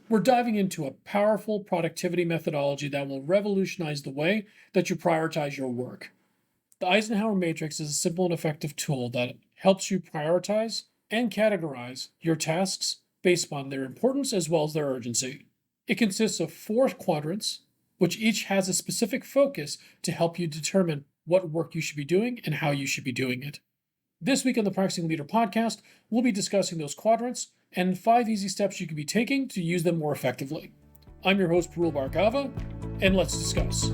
we're diving into a powerful productivity methodology that will revolutionize the way that you prioritize your work. The Eisenhower Matrix is a simple and effective tool that helps you prioritize and categorize your tasks based on their importance as well as their urgency. It consists of 4 quadrants, which each has a specific focus to help you determine what work you should be doing and how you should be doing it. This week on the Practicing Leader podcast, we'll be discussing those quadrants and 5 easy steps you can be taking to use them more effectively. I'm your host, Parul Bhargava, and let's discuss.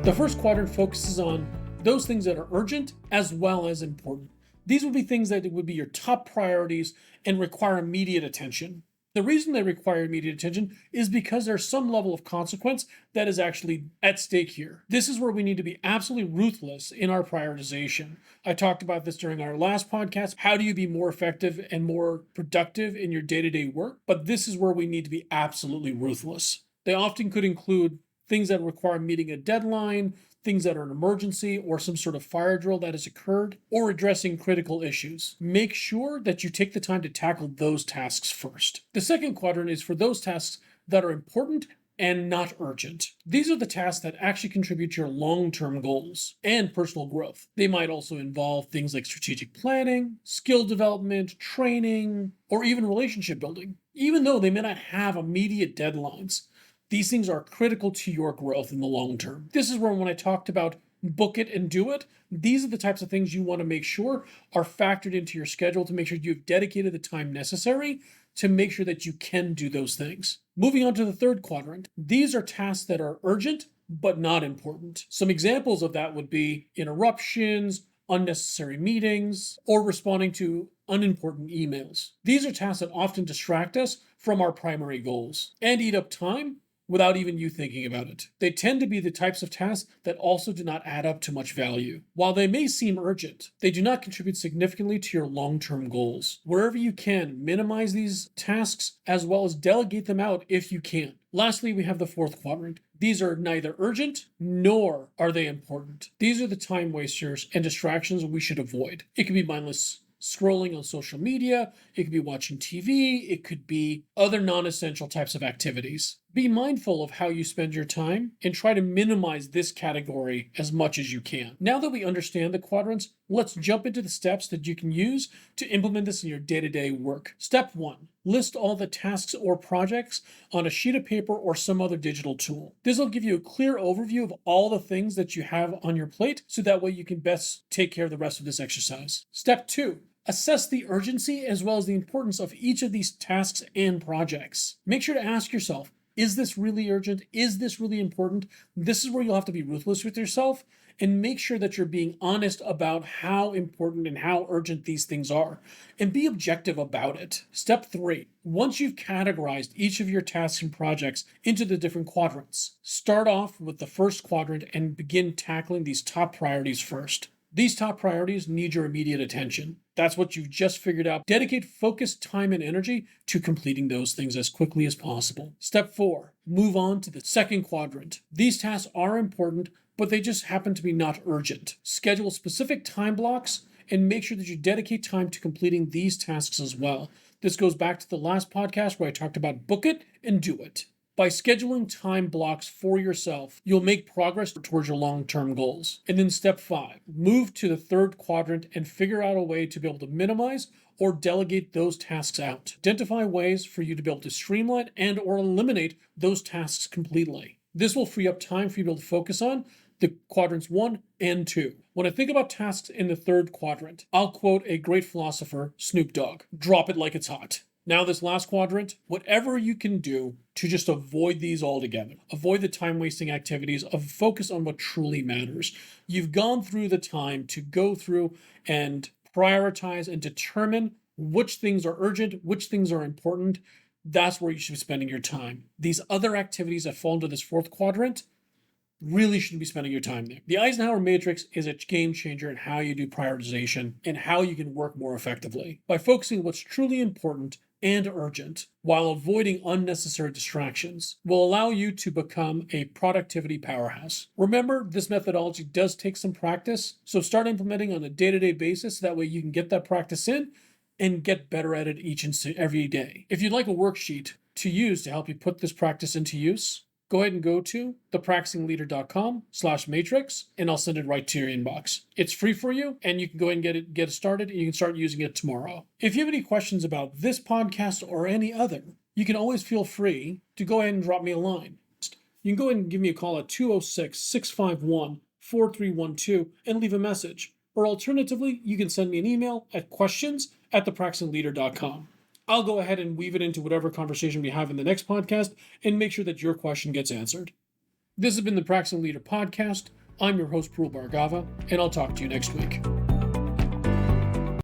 The first quadrant focuses on those things that are urgent as well as important. These would be things that would be your top priorities and require immediate attention. The reason they require immediate attention is because there's some level of consequence that is actually at stake here. This is where we need to be absolutely ruthless in our prioritization. I talked about this during our last podcast. How do you be more effective and more productive in your day-to-day work? But this is where we need to be absolutely ruthless. They often could include things that require meeting a deadline, things that are an emergency or some sort of fire drill that has occurred, or addressing critical issues. Make sure that you take the time to tackle those tasks first. The second quadrant is for those tasks that are important and not urgent. These are the tasks that actually contribute to your long-term goals and personal growth. They might also involve things like strategic planning, skill development, training, or even relationship building. Even though they may not have immediate deadlines, these things are critical to your growth in the long term. This is where when I talked about book it and do it, these are the types of things you want to make sure are factored into your schedule to make sure you've dedicated the time necessary to make sure that you can do those things. Moving on to the third quadrant, these are tasks that are urgent but not important. Some examples of that would be interruptions, unnecessary meetings, or responding to unimportant emails. These are tasks that often distract us from our primary goals and eat up time without even you thinking about it. They tend to be the types of tasks that also do not add up to much value. While they may seem urgent, they do not contribute significantly to your long-term goals. Wherever you can, minimize these tasks as well as delegate them out if you can. Lastly, we have the fourth quadrant. These are neither urgent nor are they important. These are the time wasters and distractions we should avoid. It can be mindless scrolling on social media, it could be watching TV, it could be other non-essential types of activities. Be mindful of how you spend your time and try to minimize this category as much as you can. Now that we understand the quadrants, let's jump into the steps that you can use to implement this in your day-to-day work. Step 1, list all the tasks or projects on a sheet of paper or some other digital tool. This will give you a clear overview of all the things that you have on your plate so that way you can best take care of the rest of this exercise. Step 2, assess the urgency as well as the importance of each of these tasks and projects. Make sure to ask yourself, is this really urgent? Is this really important? This is where you'll have to be ruthless with yourself and make sure that you're being honest about how important and how urgent these things are and be objective about it. Step 3, once you've categorized each of your tasks and projects into the different quadrants, start off with the first quadrant and begin tackling these top priorities first. These top priorities need your immediate attention. That's what you've just figured out. Dedicate focused time and energy to completing those things as quickly as possible. Step 4, move on to the second quadrant. These tasks are important, but they just happen to be not urgent. Schedule specific time blocks and make sure that you dedicate time to completing these tasks as well. This goes back to the last podcast where I talked about book it and do it. By scheduling time blocks for yourself, you'll make progress towards your long-term goals. And then step 5, move to the third quadrant and figure out a way to be able to minimize or delegate those tasks out. Identify ways for you to be able to streamline and or eliminate those tasks completely. This will free up time for you to be able to focus on the quadrants 1 and 2. When I think about tasks in the third quadrant, I'll quote a great philosopher, Snoop Dogg, drop it like it's hot. Now this last quadrant, whatever you can do to just avoid these altogether. Avoid the time-wasting activities, focus on what truly matters. You've gone through the time to go through and prioritize and determine which things are urgent, which things are important. That's where you should be spending your time. These other activities that fall into this fourth quadrant really shouldn't be spending your time there. The Eisenhower Matrix is a game changer in how you do prioritization and how you can work more effectively. By focusing on what's truly important and urgent while avoiding unnecessary distractions will allow you to become a productivity powerhouse. Remember, this methodology does take some practice, so start implementing on a day-to-day basis. That way you can get that practice in and get better at it each and every day. If you'd like a worksheet to use to help you put this practice into use, go ahead and go to thepracticingleader.com/matrix, and I'll send it right to your inbox. It's free for you, and you can go ahead and get it started, and you can start using it tomorrow. If you have any questions about this podcast or any other, you can always feel free to go ahead and drop me a line. You can go ahead and give me a call at 206-651-4312 and leave a message. Or alternatively, you can send me an email at questions@thepracticingleader.com. I'll go ahead and weave it into whatever conversation we have in the next podcast and make sure that your question gets answered. This has been the Practicing Leader Podcast. I'm your host, Parul Bhargava, and I'll talk to you next week.